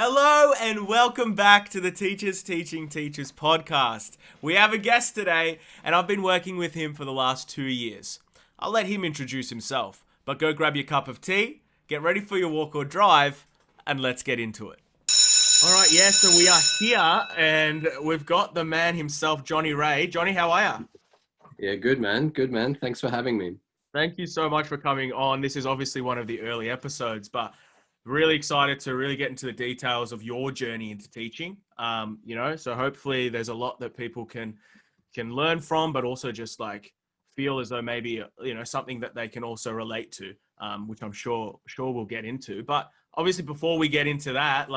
Hello and welcome back to the Teachers Teaching Teachers podcast. We have a guest today and I've been working with him for the last 2 years. I'll let him introduce himself, but go grab your cup of tea, get ready for your walk or drive, and let's get into it. All right, yeah, so we are here and we've got the man himself, Johnny Ray. Johnny, how are you? Yeah, good man. Good man. Thanks for having me. Thank you so much for coming on. This is obviously one of the early episodes, but really excited to really get into the details of your journey into teaching. So hopefully there's a lot that people can learn from, but also just like feel as though maybe something that they can also relate to, which I'm sure we'll get into. But obviously, before we get into that,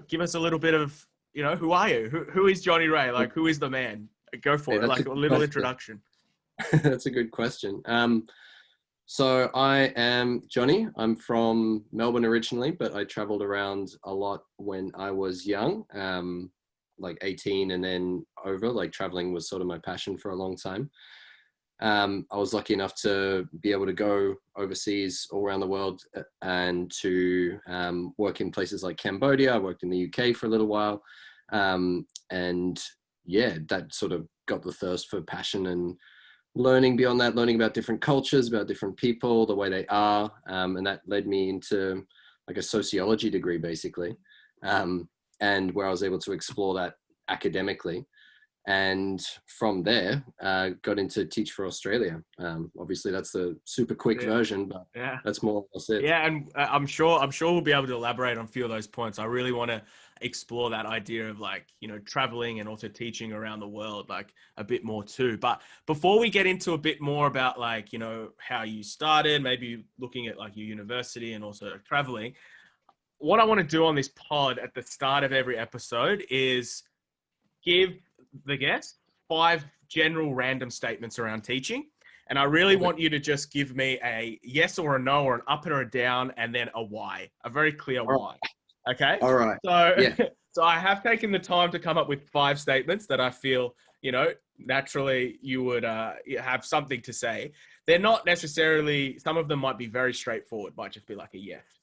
give us a little bit of who are you? Who is Johnny Ray? Like, who is the man? Go for it. Like a little introduction. That's a good question. So I am Johnny. I'm from Melbourne originally, but I traveled around a lot when I was young, like 18 and then over. Like traveling was sort of my passion for a long time. I was lucky enough to be able to go overseas all around the world and to work in places like Cambodia. I worked in the UK for a little while. And yeah, that sort of got the thirst for passion and learning beyond that, learning about different cultures, about different people, the way they are. And that led me into like a sociology degree, basically. And where I was able to explore that academically. And from there, got into Teach for Australia. Obviously, that's the super quick version, but that's more or less it. Yeah, and I'm sure we'll be able to elaborate on a few of those points. I really want to explore that idea of traveling and also teaching around the world like a bit more too. But before we get into a bit more about how you started, maybe looking at like your university and also traveling, what I want to do on this pod at the start of every episode is give the guest 5 general random statements around teaching. And I really want you to just give me a yes or a no or an up or a down and then a why, a very clear why. Okay? All right. So, yeah. So I have taken the time to come up with 5 statements that I feel, naturally you would have something to say. They're not necessarily, some of them might be very straightforward, might just be like a yes,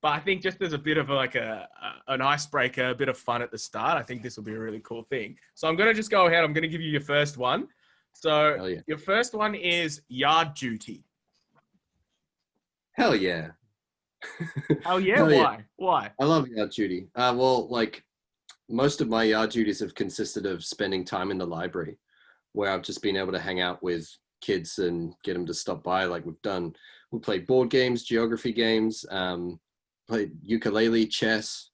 but I think just as a bit of an icebreaker, a bit of fun at the start, I think this will be a really cool thing. So I'm going to just go ahead. I'm going to give you your first one. So Your first one is yard duty. Hell yeah. Oh yeah? Hell why? Yeah. Why? I love yard duty. Well, like most of my yard duties have consisted of spending time in the library where I've just been able to hang out with kids and get them to stop by. Like we played board games, geography games, played ukulele, chess,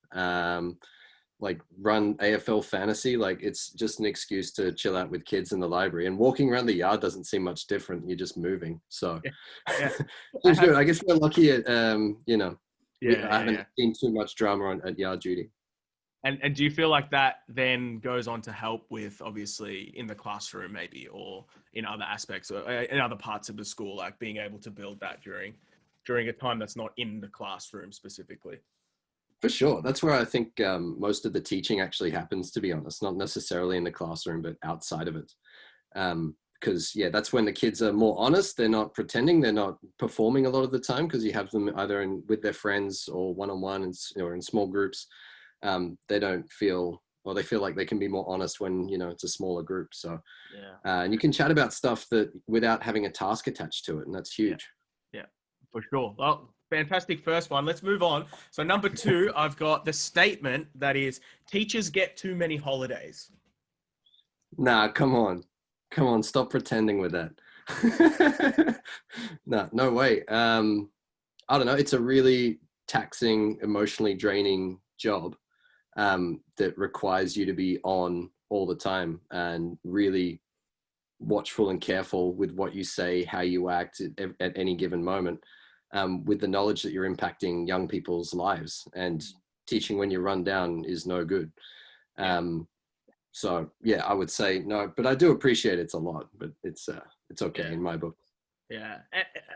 like run AFL fantasy. Like it's just an excuse to chill out with kids in the library, and walking around the yard doesn't seem much different. You're just moving. So yeah. It's good. I guess we're lucky at, I haven't seen too much drama at yard duty. And do you feel like that then goes on to help with obviously in the classroom maybe, or in other aspects or in other parts of the school, like being able to build that during a time that's not in the classroom specifically? For sure. That's where I think most of the teaching actually happens, to be honest, not necessarily in the classroom, but outside of it. Because that's when the kids are more honest. They're not pretending. They're not performing a lot of the time because you have them either with their friends or one-on-one or in small groups. They don't feel, or they feel like they can be more honest when, it's a smaller group. So, and you can chat about stuff that without having a task attached to it. And that's huge. Yeah, for sure. Well, fantastic first one. Let's move on. So number 2, I've got the statement that is teachers get too many holidays. Nah, come on. Stop pretending with that. No way. I don't know. It's a really taxing, emotionally draining job that requires you to be on all the time and really watchful and careful with what you say, how you act at any given moment, with the knowledge that you're impacting young people's lives, and teaching when you run down is no good. So yeah, I would say no, but I do appreciate it a lot, but it's okay in my book. Yeah.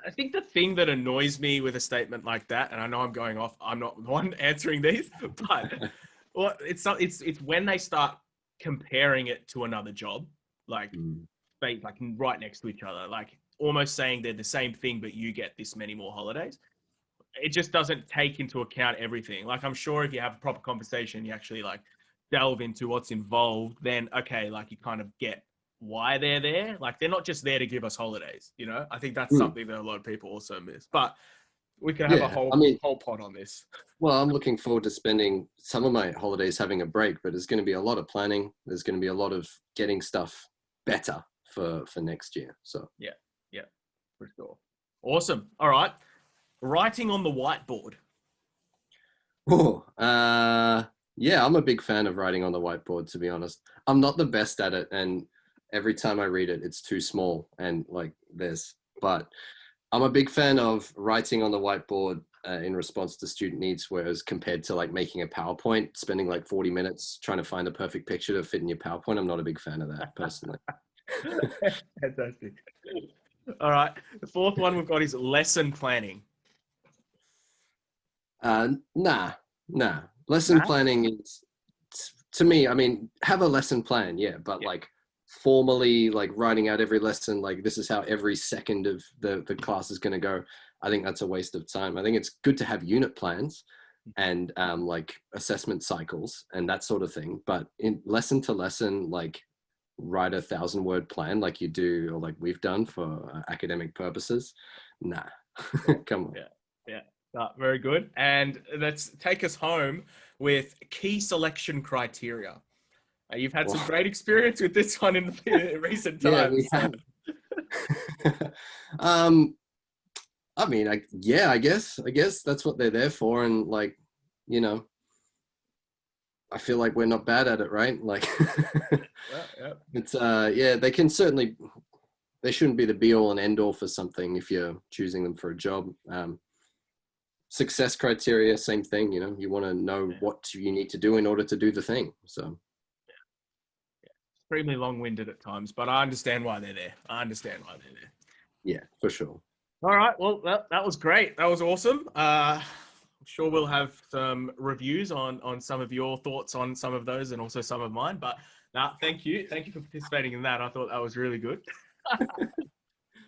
I think the thing that annoys me with a statement like that, and I know I'm going off, I'm not the one answering these, but well, it's when they start comparing it to another job, like right next to each other, like almost saying they're the same thing, but you get this many more holidays. it just doesn't take into account everything. Like, I'm sure if you have a proper conversation, you actually like delve into what's involved, then okay, like you kind of get why they're there. Like, they're not just there to give us holidays, you know? I think that's Mm, something that a lot of people also miss. But we could have a yeah, I mean, whole pod on this. well, I'm looking forward to spending some of my holidays having a break, but there's going to be a lot of planning. There's going to be a lot of getting stuff better for next year. So, Yeah, yeah, for sure. Awesome. All right. Writing on the whiteboard. oh, yeah, I'm a big fan of writing on the whiteboard, to be honest. I'm not the best at it, and every time I read it, it's too small and like this. But I'm a big fan of writing on the whiteboard in response to student needs, whereas compared to like making a PowerPoint, spending like 40 minutes trying to find the perfect picture to fit in your PowerPoint, I'm not a big fan of that personally. Fantastic. All right. The fourth one we've got is lesson planning. Nah. Lesson Nah? planning is, to me, I mean, have a lesson plan, yeah, but Yeah. like formally like writing out every lesson, like this is how every second of the class is going to go. I think that's a waste of time. I think it's good to have unit plans and like assessment cycles and that sort of thing. But in lesson to lesson, like write a 1,000-word plan like you do or like we've done for academic purposes. Nah, come on. Yeah. Yeah. Very good. And let's take us home with key selection criteria. You've had some Well, great experience with this one in recent yeah, times. we have. um, I mean, I guess that's what they're there for, and like, you know, I feel like we're not bad at it, right? Like, Yeah, yeah. it's yeah, they can certainly, they shouldn't be the be all and end all for something if you're choosing them for a job. Success criteria, same thing. You know, you want to know what you need to do in order to do the thing. So, Extremely long-winded at times, but I understand why they're there. yeah, for sure. All right. Well, that was great. That was awesome. I'm sure we'll have some reviews on some of your thoughts on some of those and also some of mine. But thank you. Thank you for participating in that. I thought that was really good.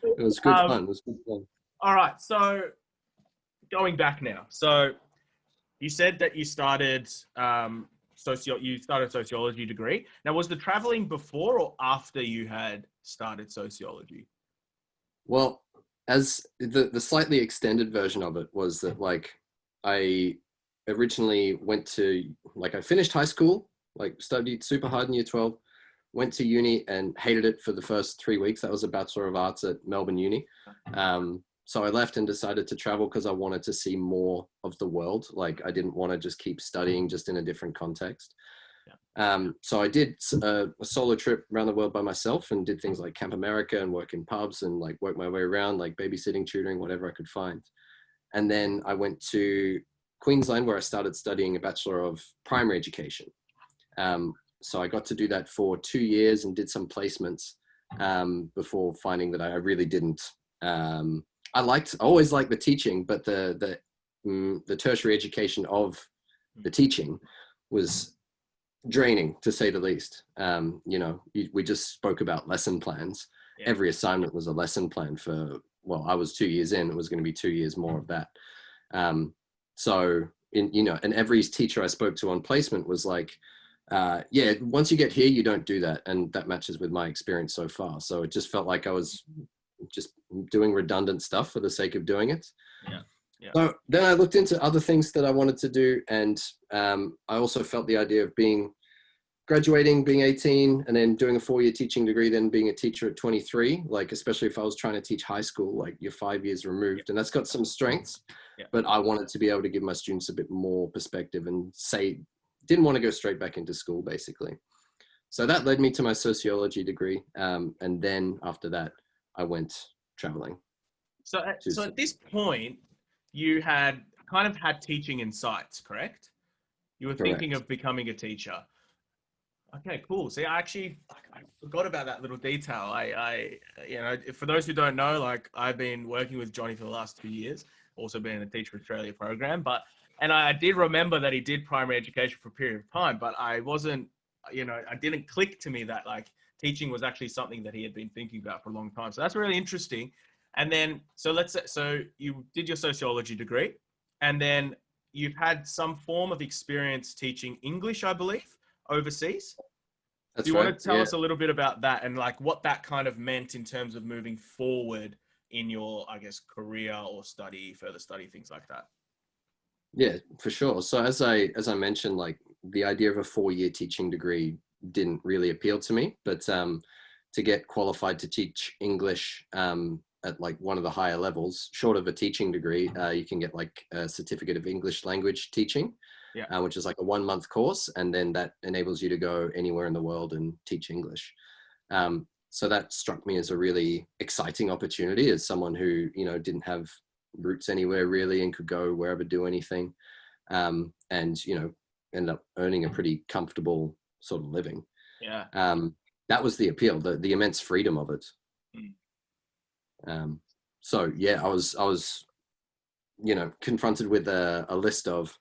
It was good Um, fun. It was good fun. all right. So going back now. So you said that you started you started sociology degree. Now, was the traveling before or after you had started sociology? Well, as the slightly extended version of it was that like I originally went to like I finished high school, like studied super hard in year 12, went to uni and hated it for the first 3 weeks. That was a Bachelor of Arts at Melbourne Uni. So I left and decided to travel because I wanted to see more of the world. Like I didn't want to just keep studying just in a different context. So I did a solo trip around the world by myself and did things like Camp America and work in pubs and like work my way around, like babysitting, tutoring, whatever I could find. And then I went to Queensland where I started studying a Bachelor of Primary Education. So I got to do that for 2 years and did some placements before finding that I really didn't. I always liked the teaching, but the tertiary education of the teaching was draining to say the least. You know, we just spoke about lesson plans. Yeah. Every assignment was a lesson plan for, well, I was 2 years in, it was going to be 2 years more of that. So and every teacher I spoke to on placement was like, yeah, once you get here, you don't do that. And that matches with my experience so far. So it just felt like I was just doing redundant stuff for the sake of doing it. Yeah. Yeah. So then I looked into other things that I wanted to do. And I also felt the idea of graduating, being 18, and then doing a 4-year teaching degree, then being a teacher at 23, like, especially if I was trying to teach high school, like you're 5 years removed, and that's got some strengths, but I wanted to be able to give my students a bit more perspective and didn't want to go straight back into school, basically. So that led me to my sociology degree. And then after that, I went traveling. So at this point, you had kind of had teaching in sights, correct? You were thinking of becoming a teacher. Okay, cool. See, I forgot about that little detail. I for those who don't know, like I've been working with Johnny for the last 2 years, also been in the Teach for Australia program, and I did remember that he did primary education for a period of time, but I wasn't, I didn't click to me that like teaching was actually something that he had been thinking about for a long time. So that's really interesting. And then, so you did your sociology degree. And then you've had some form of experience teaching English, I believe, overseas. That's Do you right. want to tell Yeah. us a little bit about that and like what that kind of meant in terms of moving forward in your, I guess, career or study, further study, things like that? Yeah, for sure. So as I mentioned, like the idea of a 4-year teaching degree didn't really appeal to me, but to get qualified to teach English at like one of the higher levels, short of a teaching degree, you can get like a certificate of English language teaching, Yeah. which is like a 1-month course, and then that enables you to go anywhere in the world and teach English. So that struck me as a really exciting opportunity as someone who, you know, didn't have roots anywhere really and could go wherever, do anything, and you know, end up earning a pretty comfortable sort of living. Yeah. That was the appeal, the immense freedom of it. So yeah, I was you know, confronted with a list of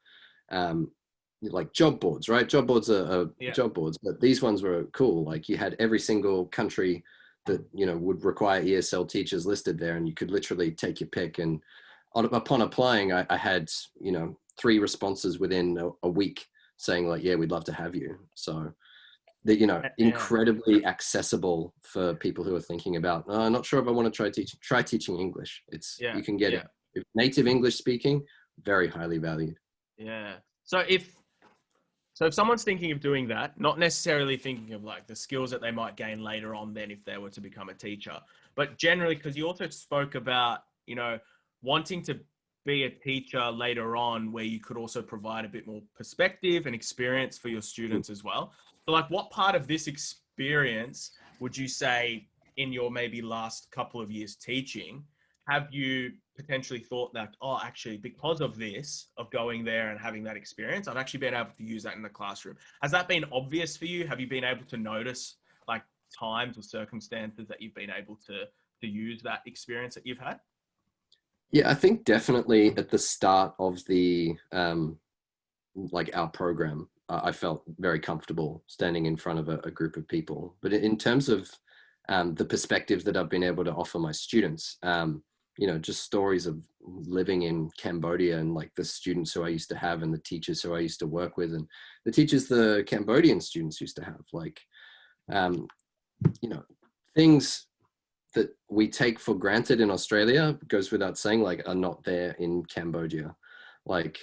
like job boards, right? Job boards are Yeah. job boards, but these ones were cool. Like you had every single country that, you know, would require ESL teachers listed there, and you could literally take your pick. And upon applying, I had, you know, 3 responses within a week saying like, yeah, we'd love to have you. So that, you know, Yeah. incredibly accessible for people who are thinking about, not sure if I want to try teaching English. It's, Yeah. you can get Yeah. it. If native English speaking, very highly valued. Yeah. So if someone's thinking of doing that, not necessarily thinking of like the skills that they might gain later on then if they were to become a teacher, but generally, because you also spoke about, you know, wanting to be a teacher later on where you could also provide a bit more perspective and experience for your students as well. So like what part of this experience would you say in your maybe last couple of years teaching have you potentially thought that, oh, actually, because of this, of going there and having that experience, I've actually been able to use that in the classroom? Has that been obvious for you? Have you been able to notice like times or circumstances that you've been able to use that experience that you've had? Yeah, I think definitely at the start of the like our program, I felt very comfortable standing in front of a group of people. But in terms of the perspective that I've been able to offer my students, you know, just stories of living in Cambodia and like the students who I used to have and the teachers who I used to work with and the teachers the Cambodian students used to have, like, you know, things that we take for granted in Australia, goes without saying, like, are not there in Cambodia. Like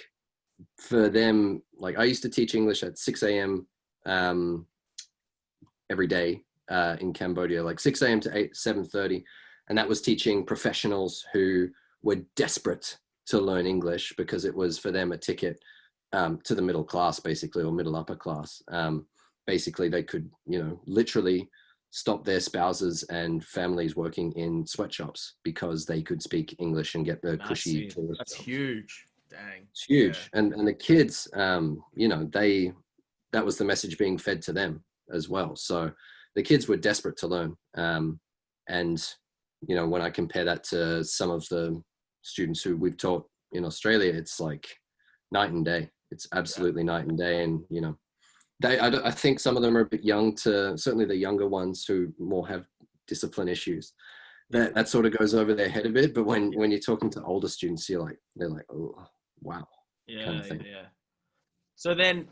for them, like I used to teach English at 6 a.m. Every day in Cambodia, like 6 a.m. to 7:30. And that was teaching professionals who were desperate to learn English because it was for them a ticket to the middle class, basically, or middle upper class. Basically, they could, you know, literally stop their spouses and families working in sweatshops because they could speak English and get the cushy tourist That's jobs. huge. Dang. It's huge. And the kids, you know, that was the message being fed to them as well. So the kids were desperate to learn. And, you know, when I compare that to some of the students who we've taught in Australia, it's like night and day. It's absolutely night and day. And, you know, I think some of them are a bit young to, certainly the younger ones who more have discipline issues. That sort of goes over their head a bit. But when you're talking to older students, they're like, oh, wow, kind of thing. Yeah. So then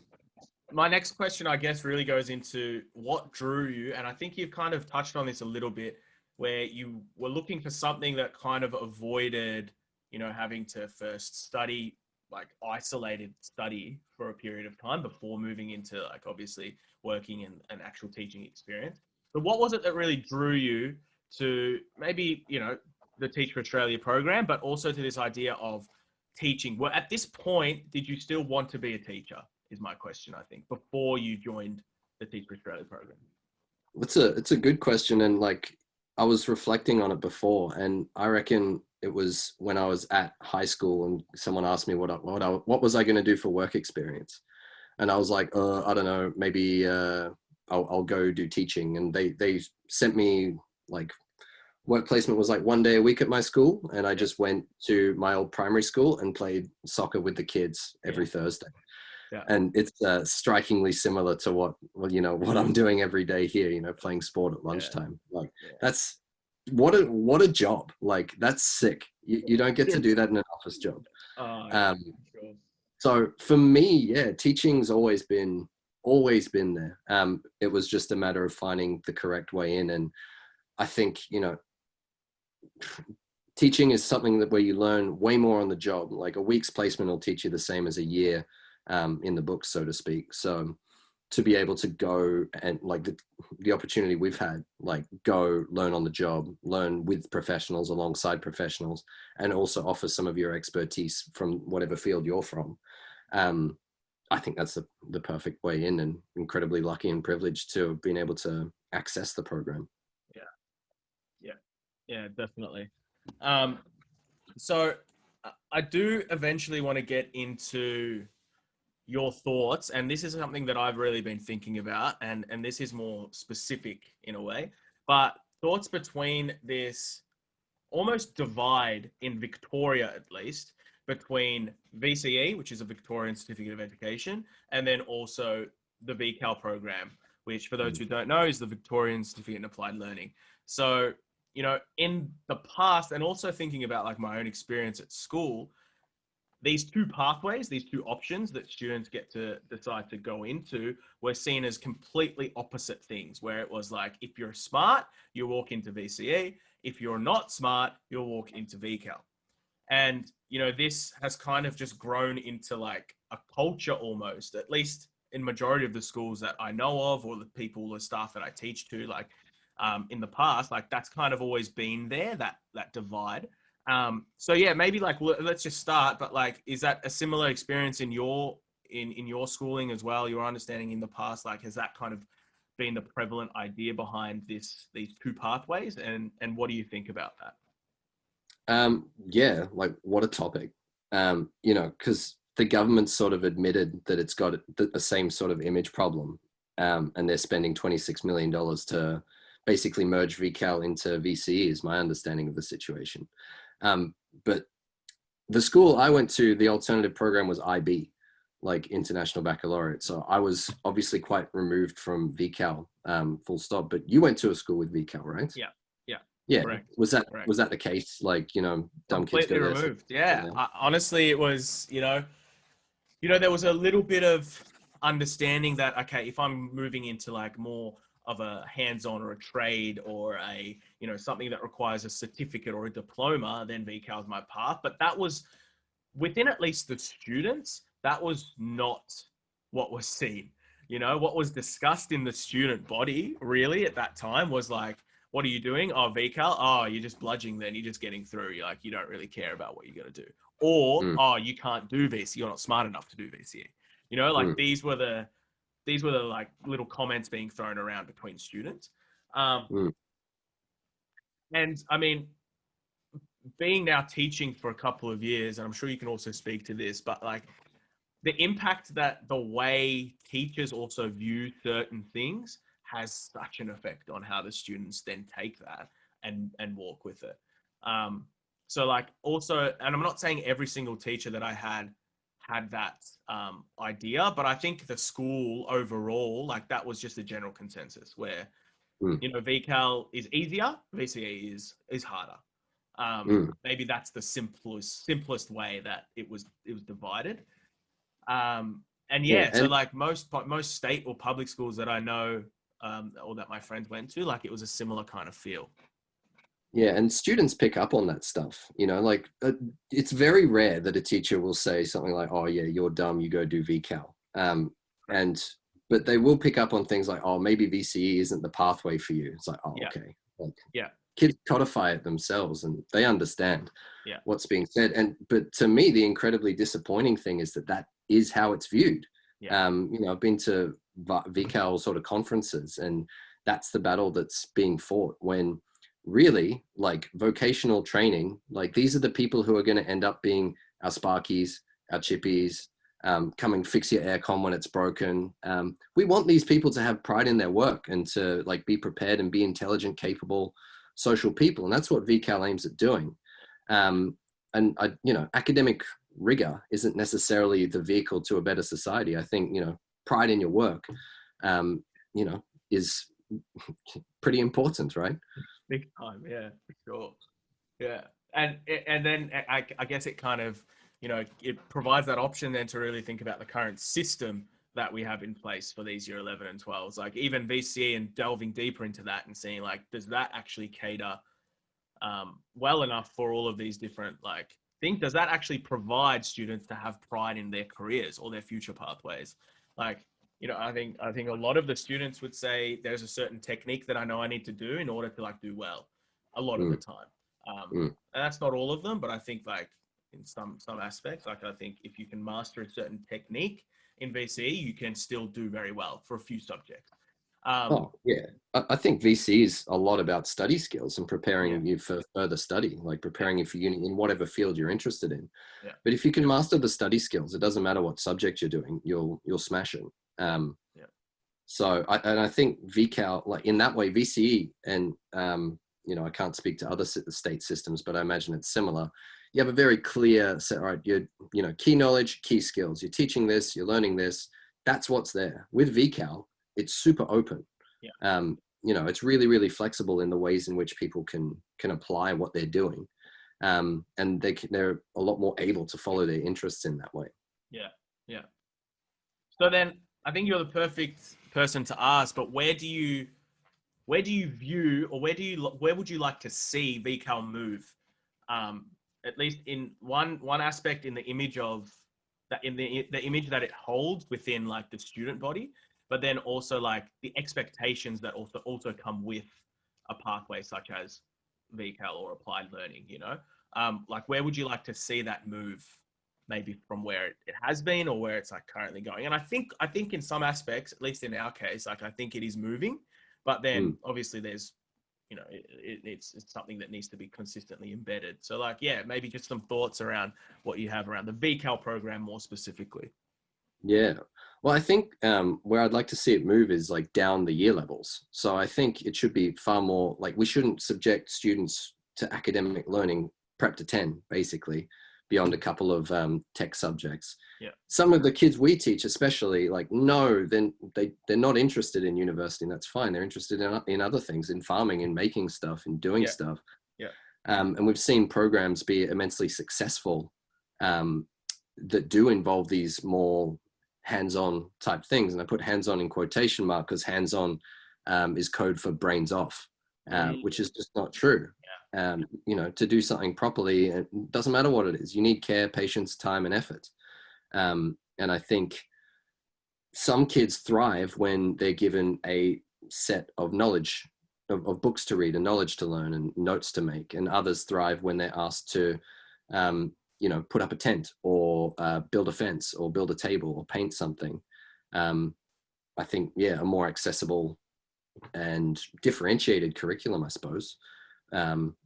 my next question, I guess, really goes into what drew you. And I think you've kind of touched on this a little bit, where you were looking for something that kind of avoided, you know, having to first study, like isolated study for a period of time before moving into like obviously working in an actual teaching experience. But what was it that really drew you to maybe, you know, the Teach for Australia program, but also to this idea of teaching? Well, at this point, did you still want to be a teacher? Is my question, I think, before you joined the Teach for Australia program. It's a good question. And like, I was reflecting on it before, and I reckon it was when I was at high school and someone asked me what was I going to do for work experience. And I was like, I don't know, maybe I'll go do teaching. And they sent me, like, work placement was like 1 day a week at my school. And I just went to my old primary school and played soccer with the kids every Thursday. Yeah. And it's strikingly similar to what I'm doing every day here, you know, playing sport at lunchtime. Like that's what a job. Like that's sick. You don't get to do that in an office job. Oh, yeah, Um, sure. so for me, yeah, teaching's always been there. It was just a matter of finding the correct way in. And I think, teaching is something that where you learn way more on the job. Like a week's placement will teach you the same as a year in the books, so to speak. So to be able to go and like the opportunity we've had, like go learn on the job, learn with professionals alongside professionals, and also offer some of your expertise from whatever field you're from. I think that's the perfect way in, and incredibly lucky and privileged to have been able to access the program. Yeah, yeah, yeah, definitely. Um, so I do eventually want to get into your thoughts, and this is something that I've really been thinking about, and this is more specific in a way, but thoughts between this almost divide in Victoria, at least, between VCE, which is a Victorian Certificate of Education, and then also the VCAL program, which for those who don't know is the Victorian Certificate in Applied Learning. So, in the past, and also thinking about like my own experience at school, these two pathways, these two options that students get to decide to go into were seen as completely opposite things, where it was like, if you're smart, you walk into VCE. If you're not smart, you'll walk into VCAL. And, this has kind of just grown into like a culture almost, at least in majority of the schools that I know of, or the people, the staff that I teach to, like in the past, like that's kind of always been there, that divide. So yeah, maybe like let's just start. But like, is that a similar experience in your schooling as well? Your understanding in the past, like, has that kind of been the prevalent idea behind these two pathways? And what do you think about that? Yeah, like what a topic. Because the government sort of admitted that it's got the same sort of image problem, and they're spending $26 million to basically merge VCAL into VCE, is my understanding of the situation. But the school I went to, the alternative program was IB, like International Baccalaureate. So I was obviously quite removed from VCAL, full stop. But you went to a school with VCAL, right? Yeah, yeah, Yeah. correct. Was Correct. that the case? Like, dumb kids Completely go there. removed. Yeah, honestly, it was. There was a little bit of understanding that, okay, if I'm moving into like more of a hands-on or a trade or a, something that requires a certificate or a diploma, then VCAL is my path. But that was within at least the students, that was not what was seen. What was discussed in the student body really at that time was like, what are you doing? Oh, VCAL. Oh, you're just bludging then. You're just getting through. You're like, you don't really care about what you're going to do. Or, oh, you can't do VC. You're not smart enough to do VCE. These were the like little comments being thrown around between students. And I mean, being now teaching for a couple of years, and I'm sure you can also speak to this, but like the impact that the way teachers also view certain things has such an effect on how the students then take that and walk with it. So like also, and I'm not saying every single teacher that I had that idea, but I think the school overall, like that was just a general consensus where, VCAL is easier, VCE is harder. Maybe that's the simplest way that it was divided. And so like most state or public schools that I know, or that my friends went to, like it was a similar kind of feel. Yeah, and students pick up on that stuff, like it's very rare that a teacher will say something like, oh yeah, you're dumb, you go do VCAL. But they will pick up on things like, oh, maybe VCE isn't the pathway for you. It's like, oh, yeah. Okay. Like, yeah. Kids codify it themselves and they understand what's being said. But to me, the incredibly disappointing thing is that is how it's viewed. Yeah. I've been to VCAL sort of conferences, and that's the battle that's being fought, when really, like, vocational training, like these are the people who are going to end up being our Sparkies, our Chippies, come and fix your aircon when it's broken. We want these people to have pride in their work and to like be prepared and be intelligent, capable, social people. And that's what VCAL aims at doing. Academic rigor isn't necessarily the vehicle to a better society. I think, pride in your work, is pretty important, right? Big time. Yeah, for sure. Yeah. and then I guess it kind of, you know, it provides that option then to really think about the current system that we have in place for these year 11 and 12s, like even VCE, and delving deeper into that and seeing like, does that actually cater well enough for all of these different like things? Does that actually provide students to have pride in their careers or their future pathways? Like, you know, I think a lot of the students would say there's a certain technique that I know I need to do in order to like do well a lot of the Mm, time. mm. And that's not all of them, but I think like in some aspects, like I think if you can master a certain technique in VCE, you can still do very well for a few subjects. Um, Oh, yeah. I think VC is a lot about study skills and yeah, preparing you for further study, like yeah, preparing you for uni in whatever field you're interested in. yeah, But if you can master the study skills, it doesn't matter what subject you're doing, you'll smash it. Um, yeah, so I think VCAL, like in that way, VCE and you know, I can't speak to other state systems, but I imagine it's similar. You have a very clear set, all right, you know, key knowledge, key skills. You're teaching this, you're learning this. That's what's there. With VCAL, it's super open. yeah. You know, it's really, really flexible in the ways in which people can apply what they're doing, and they're a lot more able to follow their interests in that way. Yeah, yeah. So then I think you're the perfect person to ask, but where do you view, or where would you like to see VCAL move? At least in one aspect, in the image of that, in the image that it holds within like the student body, but then also like the expectations that also come with a pathway such as VCAL or applied learning, you know? Like where would you like to see that move, maybe from where it has been or where it's like currently going? And I think in some aspects, at least in our case, like I think it is moving, but then Mm. obviously there's, you know, it's something that needs to be consistently embedded. So like, yeah, maybe just some thoughts around what you have around the VCAL program more specifically. Yeah. Well, I think where I'd like to see it move is like down the year levels. So I think it should be far more like we shouldn't subject students to academic learning prep to 10, basically, beyond a couple of tech subjects. Yeah. Some of the kids we teach, especially, like, no, then they're not interested in university, and that's fine. They're interested in other things, in farming, in making stuff, in doing Yeah. stuff. Yeah. And we've seen programs be immensely successful um, that do involve these more hands-on type things, and I put hands-on in quotation mark because hands-on is code for brains off, Mm, which is just not true. You know, to do something properly, it doesn't matter what it is. You need care, patience, time, and effort. And I think some kids thrive when they're given a set of knowledge, of books to read and knowledge to learn and notes to make, and others thrive when they're asked to you know, put up a tent or build a fence or build a table or paint something. I think, yeah, a more accessible and differentiated curriculum, I suppose,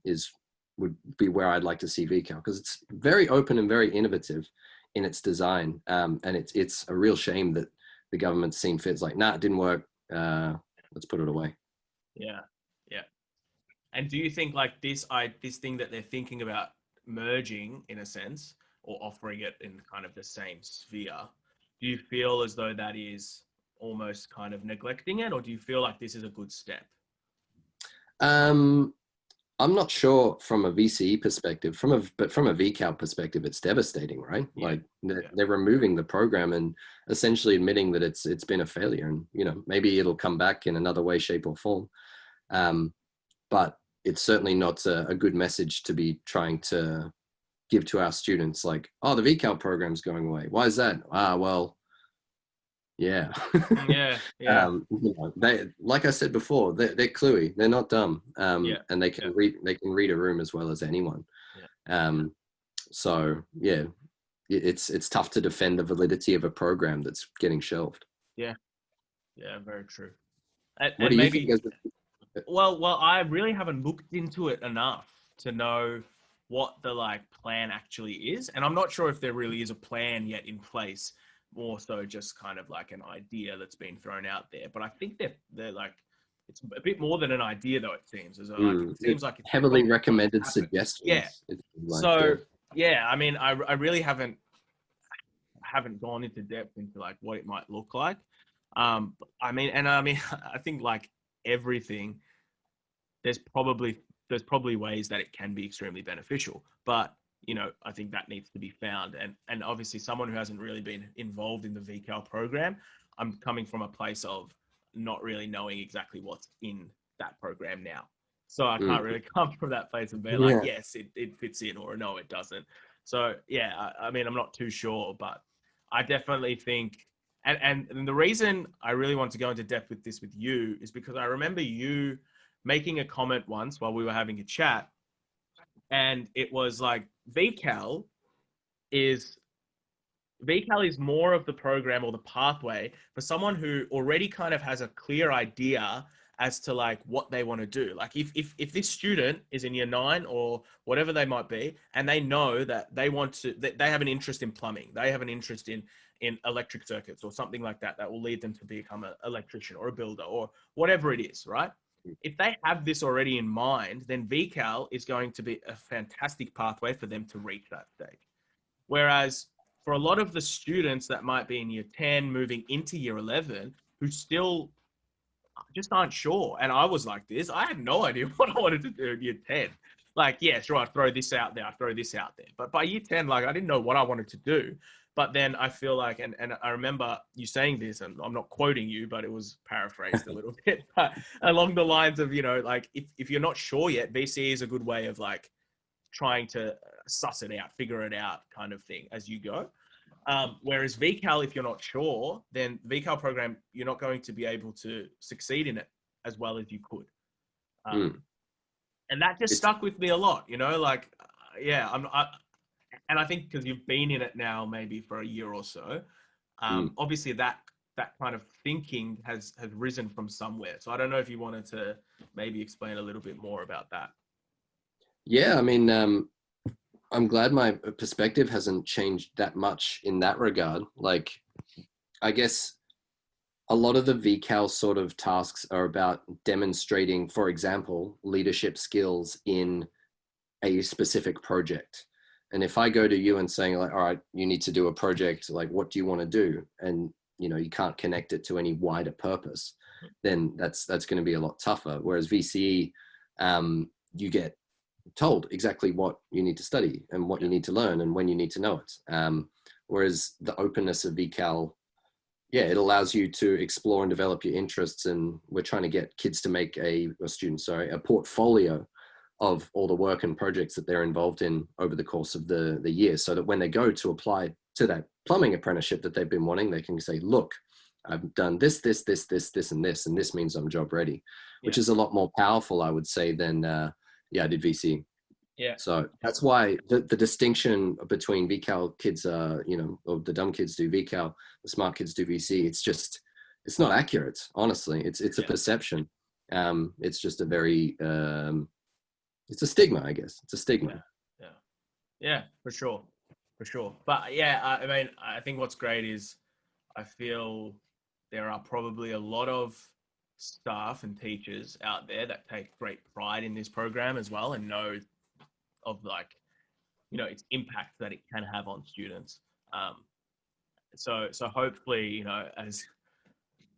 is would be where I'd like to see VCAL, because it's very open and very innovative in its design, and it's a real shame that the government's seen fit. It's like, nah, it didn't work. Let's put it away. yeah. Yeah. And do you think like this thing that they're thinking about merging in a sense, or offering it in kind of the same sphere, do you feel as though that is almost kind of neglecting it, or do you feel like this is a good step? Um, I'm not sure from a VCE perspective, but from a VCAL perspective, it's devastating, right? Yeah. Like Yeah. they're removing the program and essentially admitting that it's been a failure, and you know, maybe it'll come back in another way, shape, or form. Um, but it's certainly not a good message to be trying to give to our students. Like, oh, the VCAL program's going away. Why is that? Ah, well, yeah. Yeah. Yeah. You know, they, like I said before, they're cluey. They're not dumb, Yeah. and they Yeah. can read. They can read a room as well as anyone. Yeah. Um, so yeah, it's tough to defend the validity of a program that's getting shelved. Yeah. Yeah. Very true. And, What and do you think? maybe, well, I really haven't looked into it enough to know what the like plan actually is, and I'm not sure if there really is a plan yet in place. More so, just kind of like an idea that's been thrown out there. But I think they're like, it's a bit more than an idea, though. It seems as though like it seems like it's Heavily probably going to recommended happen. Yeah. suggestions. It's like, yeah. So yeah, I mean, I really haven't gone into depth into like what it might look like. I mean, I think like everything, there's probably there's probably ways that it can be extremely beneficial, but I think that needs to be found. And obviously someone who hasn't really been involved in the VCAL program, I'm coming from a place of not really knowing exactly what's in that program now. So I can't really come from that place and be like, yes, it fits in, or no, it doesn't. So yeah, I mean, I'm not too sure, but I definitely think, and the reason I really want to go into depth with this with you is because I remember you making a comment once while we were having a chat, and it was like is VCAL is more of the program or the pathway for someone who already kind of has a clear idea as to like what they want to do. Like if this student is in year 9 or whatever they might be, and they know that they want to, they have an interest in plumbing, they have an interest in electric circuits or something like that, that will lead them to become an electrician or a builder or whatever it is, right? If they have this already in mind, then VCAL is going to be a fantastic pathway for them to reach that stage. Whereas for a lot of the students that might be in year 10 moving into year 11 who still just aren't sure, and I was like this, I had no idea what I wanted to do in year 10. Like, yeah, sure, I throw this out there, I throw this out there. But by year 10, like, I didn't know what I wanted to do. But then I feel like, and I remember you saying this, and I'm not quoting you, but it was paraphrased a little bit, but along the lines of, like, if you're not sure yet, VCE is a good way of like trying to suss it out, figure it out kind of thing as you go. Whereas VCAL, if you're not sure, then VCAL program, you're not going to be able to succeed in it as well as you could. And that just stuck with me a lot, like, yeah, and I think because you've been in it now maybe for a year or so, obviously that kind of thinking has risen from somewhere. So I don't know if you wanted to maybe explain a little bit more about that. Yeah, I mean, I'm glad my perspective hasn't changed that much in that regard. Like, I guess a lot of the VCAL sort of tasks are about demonstrating, for example, leadership skills in a specific project. And if I go to you and saying like, all right, you need to do a project, like, what do you want to do? And, you can't connect it to any wider purpose, then that's going to be a lot tougher. Whereas VCE, you get told exactly what you need to study and what you need to learn and when you need to know it. Whereas the openness of VCAL, it allows you to explore and develop your interests. And we're trying to get kids to make a portfolio of all the work and projects that they're involved in over the course of the year, so that when they go to apply to that plumbing apprenticeship that they've been wanting, they can say, look, I've done this, and this means I'm job ready, which is a lot more powerful, I would say, than I did VC. Yeah. So that's why the distinction between VCAL kids, or the dumb kids do VCAL, the smart kids do VC. It's not accurate, honestly. It's a perception. It's just a very, it's a stigma, I guess. It's a stigma. Yeah, for sure. But yeah, I mean, I think what's great is I feel there are probably a lot of staff and teachers out there that take great pride in this program as well, and know of like, its impact that it can have on students. So hopefully, as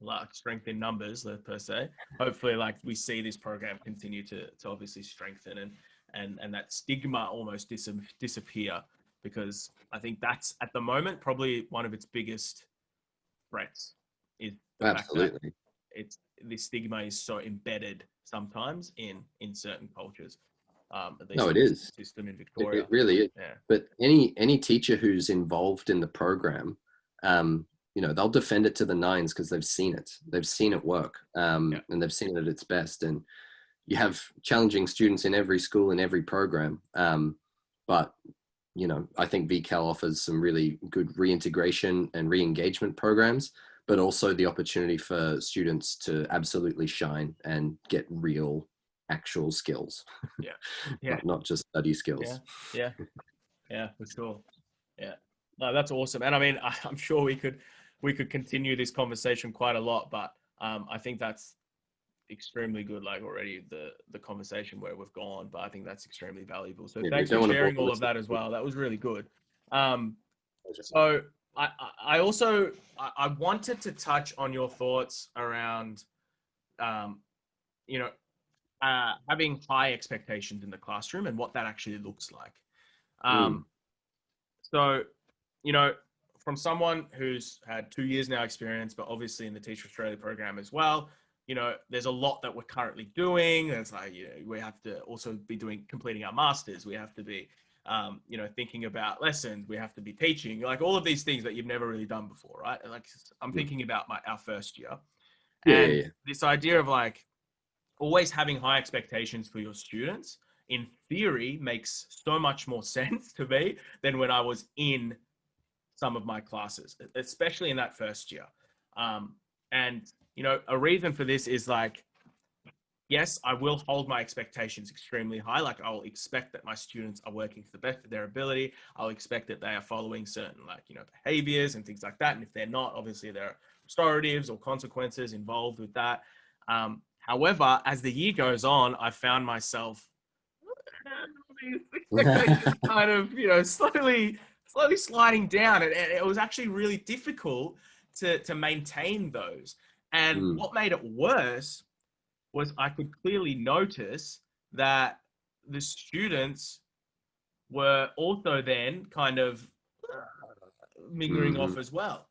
like strength in numbers per se, hopefully like we see this program continue to obviously strengthen and that stigma almost disappear, because I think that's at the moment probably one of its biggest threats, is the fact that this stigma is so embedded sometimes in certain cultures. No, it is. System in Victoria. It really is. Yeah. But any teacher who's involved in the program, they'll defend it to the nines because they've seen it. They've seen it work, and they've seen it at its best. And you have challenging students in every school, in every program. But, I think VCAL offers some really good reintegration and re-engagement programs, but also the opportunity for students to absolutely shine and get real actual skills. Not just study skills. Yeah, for sure. Yeah, no, that's awesome. And I mean, I'm sure we could continue this conversation quite a lot, but I think that's extremely good. Like already the conversation where we've gone, but I think that's extremely valuable. So thanks for sharing all of that as well. That was really good. So I also wanted to touch on your thoughts around, having high expectations in the classroom and what that actually looks like. Mm. So, you know, from someone who's had 2 years now experience, but obviously in the Teach for Australia program as well, you know, there's a lot that we're currently doing. There's like, you know, we have to also be completing our masters. We have to be, you know, thinking about lessons. We have to be teaching, like all of these things that you've never really done before, right? Like I'm Mm. thinking about our first year, Yeah, and yeah, yeah. this idea of like always having high expectations for your students in theory makes so much more sense to me than when I was in some of my classes, especially in that first year. And, you know, a reason for this is like, yes, I will hold my expectations extremely high. Like I'll expect that my students are working to the best of their ability. I'll expect that they are following certain like, you know, behaviors and things like that. And if they're not, obviously there are restoratives or consequences involved with that. However, as the year goes on, I found myself these expectations kind of, you know, slowly sliding down. And it was actually really difficult to maintain those. And Mm. what made it worse was I could clearly notice that the students were also then kind of mingling Mm-hmm. off as well.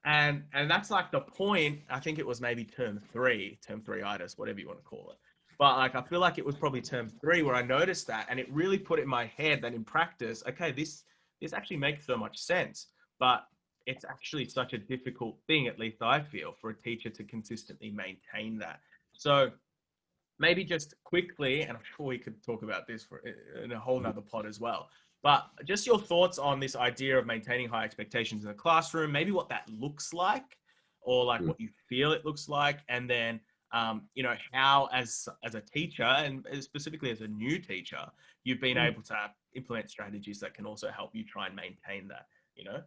And that's like the point. I think it was maybe term three itis, whatever you want to call it. But like I feel like it was probably term three where I noticed that, and it really put it in my head that in practice, okay, this actually makes so much sense. But it's actually such a difficult thing, at least I feel, for a teacher to consistently maintain that. So maybe just quickly, and I'm sure we could talk about this for in a whole nother pod as well. But just your thoughts on this idea of maintaining high expectations in the classroom, maybe what that looks like, or like Mm. what you feel it looks like, and then you know how as a teacher and specifically as a new teacher, you've been Mm. able to implement strategies that can also help you try and maintain that. You know.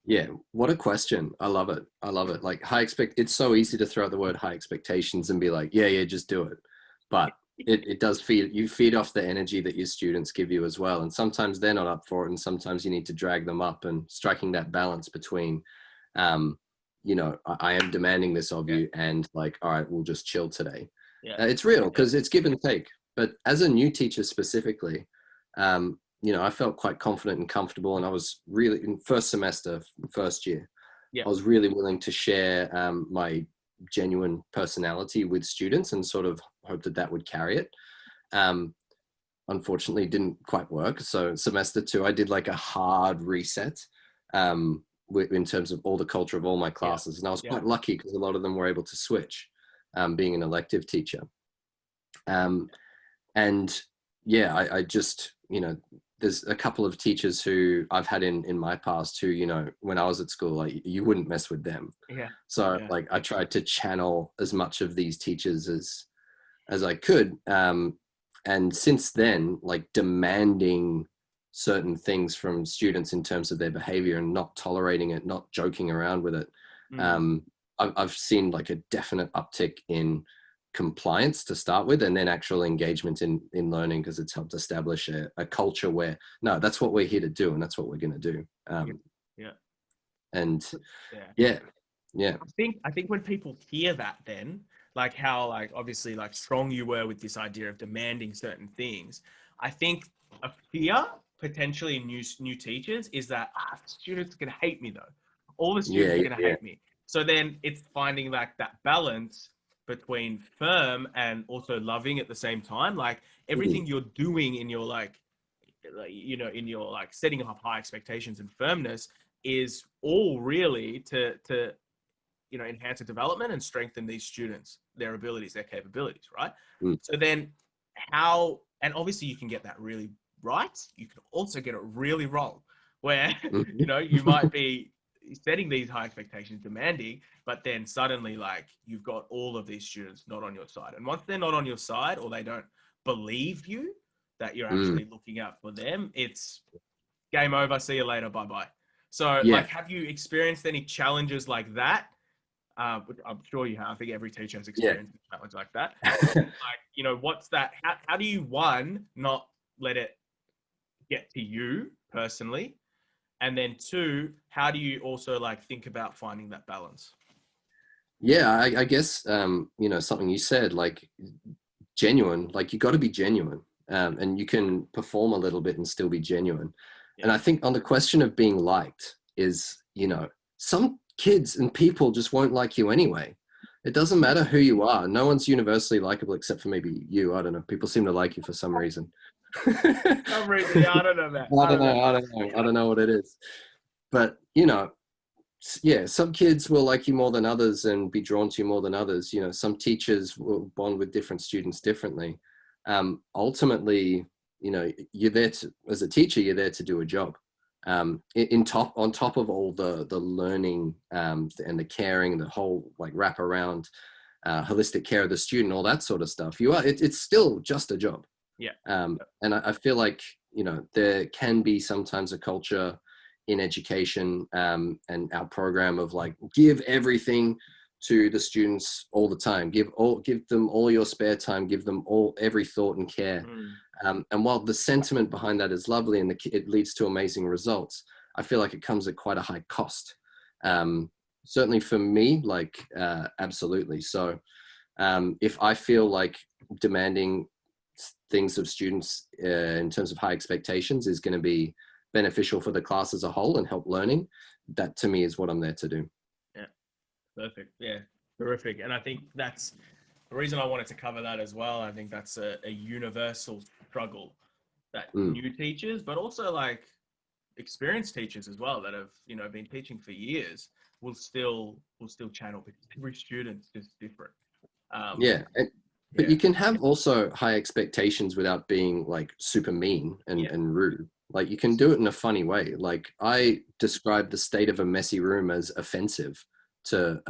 Yeah, what a question. I love it. I love it. Like it's so easy to throw out the word high expectations and be like, yeah, yeah, just do it. But it does you feed off the energy that your students give you as well. And sometimes they're not up for it. And sometimes you need to drag them up, and striking that balance between, um, you know, I am demanding this of Yeah. you, and like, all right, we'll just chill today. Yeah. It's real Yeah. because it's give and take. But as a new teacher specifically, you know, I felt quite confident and comfortable, and I was really in first semester, first year, Yeah. I was really willing to share my genuine personality with students and sort of hope that that would carry it. Um, Unfortunately, it didn't quite work. So semester two, I did like a hard reset in terms of all the culture of all my Yeah. classes, and I was Yeah. quite lucky because a lot of them were able to switch, being an elective teacher. And yeah, I just, you know, there's a couple of teachers who I've had in my past who, you know, when I was at school, like you wouldn't mess with them. Yeah. So Yeah. like I tried to channel as much of these teachers as I could. And since then, like demanding certain things from students in terms of their behavior and not tolerating it, not joking around with it. Mm. I've seen like a definite uptick in compliance to start with, and then actual engagement in learning, because it's helped establish a culture where no, that's what we're here to do, and that's what we're going to do. Yeah. Yeah. And Yeah. yeah, yeah, I think when people hear that, then like how like obviously like strong you were with this idea of demanding certain things, I think a fear potentially in new teachers is that students are gonna hate me though. All the yeah, students are gonna yeah, hate me. So then it's finding like that balance between firm and also loving at the same time. Like yeah. everything you're doing in your like you know in your like setting up high expectations and firmness is all really to you know enhance the development and strengthen these students their abilities their capabilities, right? Mm. So then how, and obviously you can get that really right, you can also get it really wrong where you know you might be setting these high expectations demanding, but then suddenly like you've got all of these students not on your side, and once they're not on your side or they don't believe you that you're Mm. actually looking out for them, it's game over, see you later, bye bye. So Yeah. like have you experienced any challenges like that? I'm sure you have. I think every teacher has Yeah. experienced a challenge like that. Like, you know, what's that? How do you, one, not let it get to you personally? And then two, how do you also like think about finding that balance? Yeah, I guess you know, something you said, like genuine. Like you got to be genuine, and you can perform a little bit and still be genuine. Yeah. And I think on the question of being liked is, some kids and people just won't like you anyway. It doesn't matter who you are. No one's universally likable except for maybe you. I don't know. People seem to like you for some reason. Some reason, yeah, I don't know, man. I don't know. I don't know what it is. But, yeah, some kids will like you more than others and be drawn to you more than others. Some teachers will bond with different students differently. Ultimately, you're there to, as a teacher, you're there to do a job. On top of all the learning and the caring, the whole like wrap around holistic care of the student, all that sort of stuff. It's still just a job. Yeah. And I feel like, there can be sometimes a culture in education and our program of like, give everything to the students all the time, give them all your spare time, give them every thought and care. And while the sentiment behind that is lovely and it leads to amazing results, I feel like it comes at quite a high cost. Certainly for me, like, absolutely. So if I feel like demanding things of students in terms of high expectations is going to be beneficial for the class as a whole and help learning, that to me is what I'm there to do. Yeah, perfect. Yeah, terrific. And I think that's the reason I wanted to cover that as well. I think that's a universal struggle that new teachers, but also like experienced teachers as well that have, been teaching for years will still channel, because every student's just different. But you can have also high expectations without being like super mean and rude. Like you can do it in a funny way. Like I described the state of a messy room as offensive to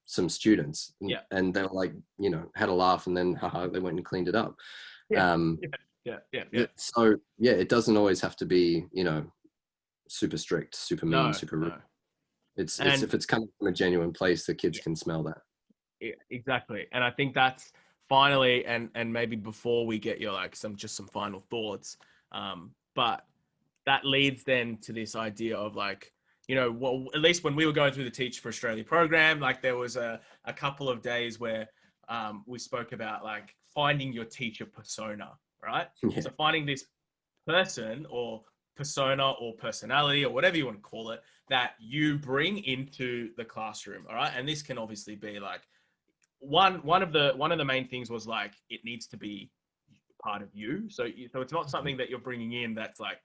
some students, and they were like, had a laugh, and then they went and cleaned it up. So it doesn't always have to be super strict, super mean, super rude. It's if it's coming from a genuine place, the kids can smell that. Exactly. And I think that's finally, and maybe before we get your some final thoughts, but that leads then to this idea of like, well, at least when we were going through the Teach for Australia program, like there was a couple of days where we spoke about like finding your teacher persona, right? So finding this person or persona or personality or whatever you want to call it that you bring into the classroom, all right? And this can obviously be like one of the main things was like it needs to be part of you. So it's not something that you're bringing in that's like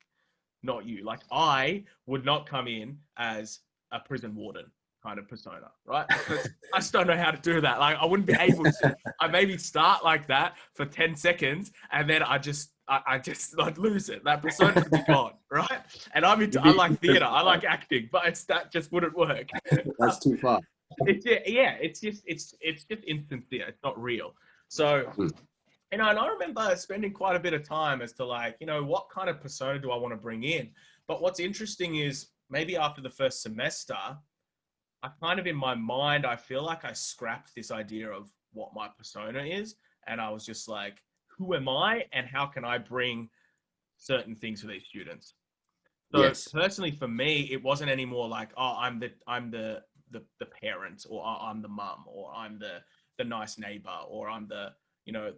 not you. Like I would not come in as a prison warden kind of persona, right? Because I just don't know how to do that. Like I wouldn't be able to. I maybe start like that for 10 seconds and then I just I'd lose it. That persona would be gone, right? And I like theater, I like acting, but that just wouldn't work. That's too far. It's just insincere. It's not real. So and I remember spending quite a bit of time as to like, what kind of persona do I want to bring in? But what's interesting is maybe after the first semester, I kind of in my mind, I feel like I scrapped this idea of what my persona is. And I was just like, who am I and how can I bring certain things for these students? So personally for me, it wasn't anymore like, oh, I'm the parent, or I'm the mum, or I'm the nice neighbor, or I'm the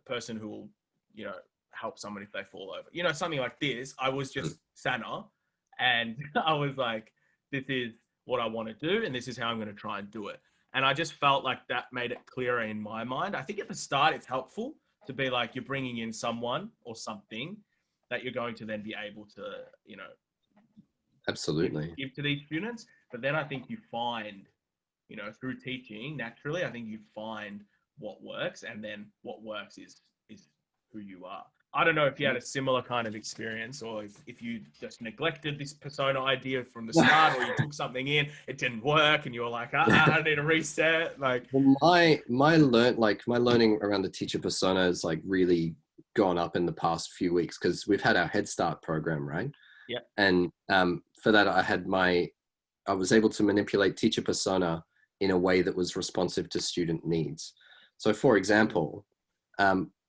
person who will, help someone if they fall over, something like this. I was just Sana, and I was like, this is what I want to do, and this is how I'm going to try and do it. And I just felt like that made it clearer in my mind. I think at the start, it's helpful to be like, you're bringing in someone or something that you're going to then be able to, absolutely give to these students. But then I think you find, through teaching, naturally, I think you find what works, and then what works is who you are. I don't know if you had a similar kind of experience, or if you just neglected this persona idea from the start, or you took something in, it didn't work, and you were like, I need a reset. Like, well, my learning around the teacher persona has like really gone up in the past few weeks because we've had our Head Start program, right? Yeah. And for that, I was able to manipulate teacher persona in a way that was responsive to student needs. So, for example,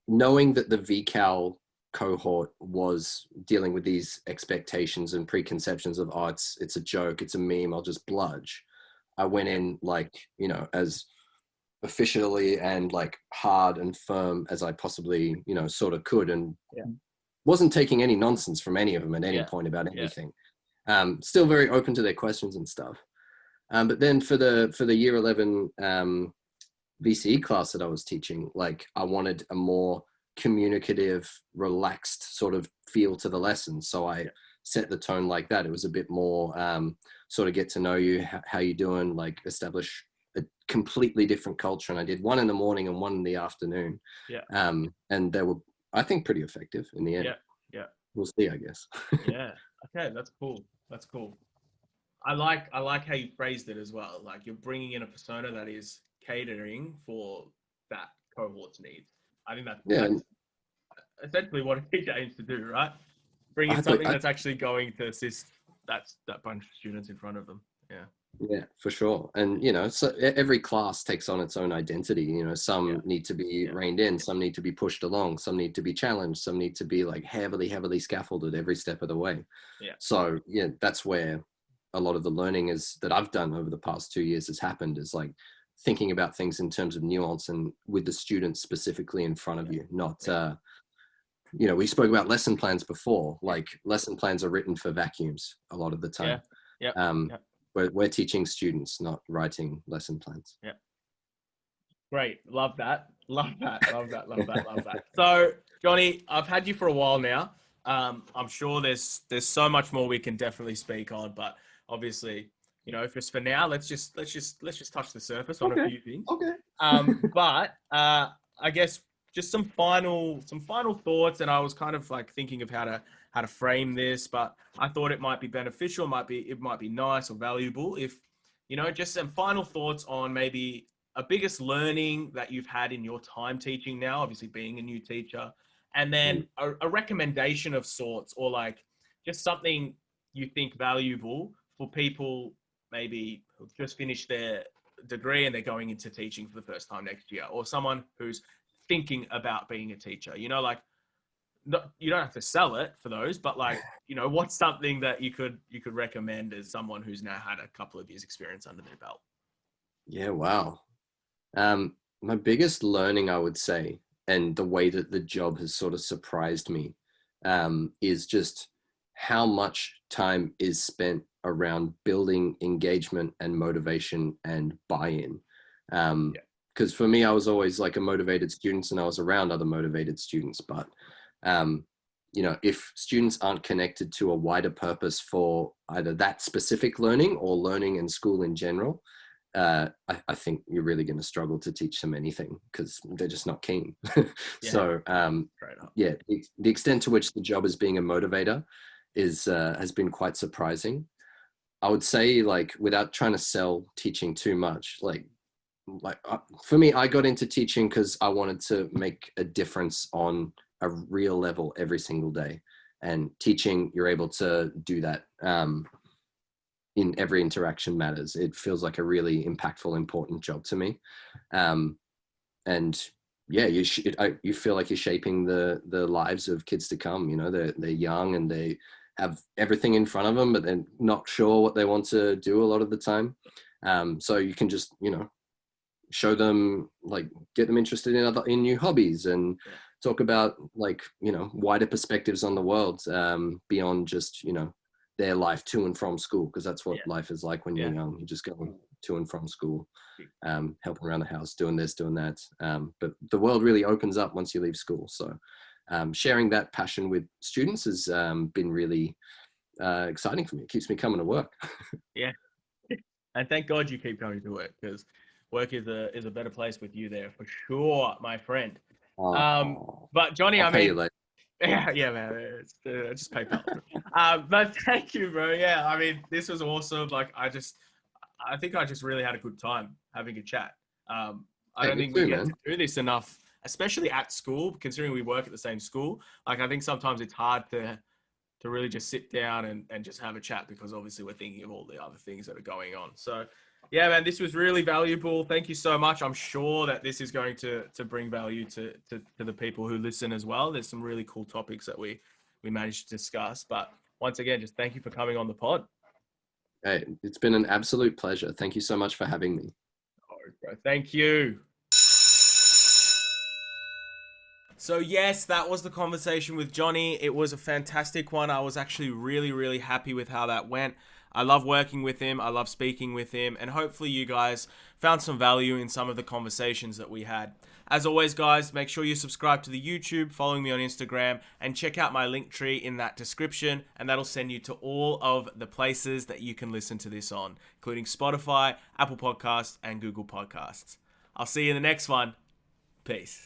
knowing that the VCAL cohort was dealing with these expectations and preconceptions of, oh, it's a joke, it's a meme, I'll just bludge. I went in like, as officially and like hard and firm as I possibly, sort of could, and Yeah. wasn't taking any nonsense from any of them at any Yeah. point about Yeah. anything. Still very open to their questions and stuff. But then for the year 11 VCE class that I was teaching, like I wanted a more communicative, relaxed sort of feel to the lesson. So I set the tone like that. It was a bit more sort of get to know you, how you doing, like establish a completely different culture. And I did one in the morning and one in the afternoon. Yeah. And they were, I think, pretty effective in the end. Yeah. Yeah. We'll see, I guess. Yeah. Okay. That's cool. That's cool. I like how you phrased it as well. Like you're bringing in a persona that is catering for that cohort's needs. I think that's essentially what a teacher aims to do, right? Bring in something that's actually going to assist that bunch of students in front of them. Yeah. Yeah, for sure. And, so every class takes on its own identity. Some need to be reined in, some need to be pushed along, some need to be challenged, some need to be like heavily scaffolded every step of the way. Yeah. So, that's where a lot of the learning is that I've done over the past 2 years has happened, is like thinking about things in terms of nuance and with the students specifically in front of you, not, we spoke about lesson plans before, like lesson plans are written for vacuums a lot of the time. We're teaching students, not writing lesson plans. Yeah. Great. Love that. So, Johnny, I've had you for a while now. I'm sure there's so much more we can definitely speak on, but obviously, just for now, let's just touch the surface on a few things. Okay. But I guess just some final thoughts, and I was kind of like thinking of how to frame this, but I thought it might be beneficial, it might be nice or valuable if, just some final thoughts on maybe a biggest learning that you've had in your time teaching now, obviously being a new teacher, and then a recommendation of sorts, or like just something you think valuable for people maybe who've just finished their degree and they're going into teaching for the first time next year, or someone who's thinking about being a teacher. You don't have to sell it for those, but like, what's something that you could recommend as someone who's now had a couple of years experience under their belt? Yeah. Wow. My biggest learning, I would say, and the way that the job has sort of surprised me, is just how much time is spent around building engagement and motivation and buy-in. Because for me, I was always like a motivated student and I was around other motivated students. But, if students aren't connected to a wider purpose for either that specific learning or learning in school in general, I think you're really going to struggle to teach them anything because they're just not keen. So, the extent to which the job is being a motivator has been quite surprising. I would say, like, without trying to sell teaching too much, for me, I got into teaching because I wanted to make a difference on a real level every single day. And teaching, you're able to do that in every interaction matters. It feels like a really impactful, important job to me. And yeah, you feel like you're shaping the lives of kids to come. They're young and they have everything in front of them, but they're not sure what they want to do a lot of the time. So you can just, show them, like, get them interested in new hobbies and talk about, like, wider perspectives on the world, beyond just, their life to and from school, because that's what life is like when you're young. You're just going to and from school, helping around the house, doing this, doing that. But the world really opens up once you leave school. So sharing that passion with students has been really exciting for me. It keeps me coming to work. Yeah. And thank God you keep coming to work, because work is a better place with you there for sure, my friend. But Johnny, I'll pay you later. Yeah, man. It's just PayPal. But thank you, bro. Yeah, I mean, this was awesome. Like, I think I just really had a good time having a chat. I don't think we get to do this enough, especially at school, considering we work at the same school. Like, I think sometimes it's hard to really just sit down and just have a chat, because obviously we're thinking of all the other things that are going on. So yeah, man, this was really valuable. Thank you so much. I'm sure that this is going to bring value to the people who listen as well. There's some really cool topics that we managed to discuss. But once again, just thank you for coming on the pod. Hey, it's been an absolute pleasure. Thank you so much for having me. Oh, bro. Thank you. So yes, that was the conversation with Johnny. It was a fantastic one. I was actually really, really happy with how that went. I love working with him. I love speaking with him. And hopefully you guys found some value in some of the conversations that we had. As always, guys, make sure you subscribe to the YouTube, follow me on Instagram, and check out my link tree in that description. And that'll send you to all of the places that you can listen to this on, including Spotify, Apple Podcasts, and Google Podcasts. I'll see you in the next one. Peace.